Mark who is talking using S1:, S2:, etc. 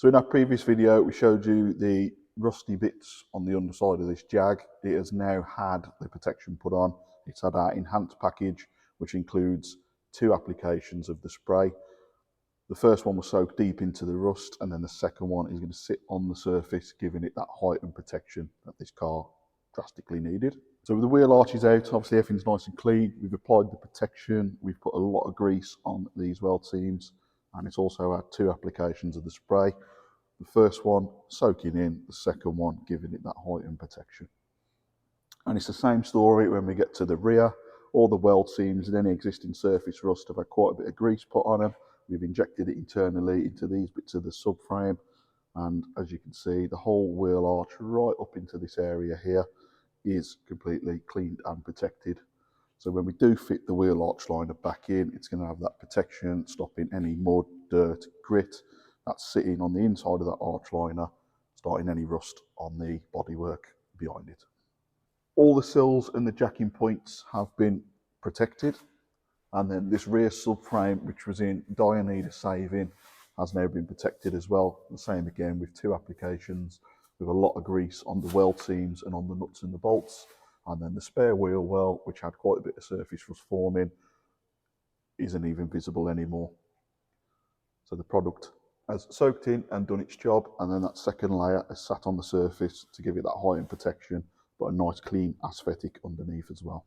S1: So in our previous video, we showed you the rusty bits on the underside of this Jag. It has now had the protection put on. It's had our enhanced package, which includes 2 applications of the spray. The first one will soak deep into the rust, and then the second one is going to sit on the surface, giving it that height and protection that this car drastically needed. So with the wheel arches out, obviously everything's nice and clean. We've applied the protection. We've put a lot of grease on these weld seams, and it's also had 2 applications of the spray. The first one soaking in, the second one giving it that height and protection. And it's the same story when we get to the rear. All the weld seams and any existing surface rust have had quite a bit of grease put on them. We've injected it internally into these bits of the subframe, and as you can see, the whole wheel arch right up into this area here is completely cleaned and protected. So when we do fit the wheel arch liner back in, it's going to have that protection, stopping any mud, dirt, grit that's sitting on the inside of that arch liner, starting any rust on the bodywork behind it. All the sills and the jacking points have been protected, and then this rear subframe, which was in dire need of saving, has now been protected as well. The same again with 2 applications, with a lot of grease on the weld seams and on the nuts and the bolts. And then the spare wheel well, which had quite a bit of surface rust forming, isn't even visible anymore. So the product has soaked in and done its job, and then that second layer has sat on the surface to give it that height and protection, but a nice clean aesthetic underneath as well.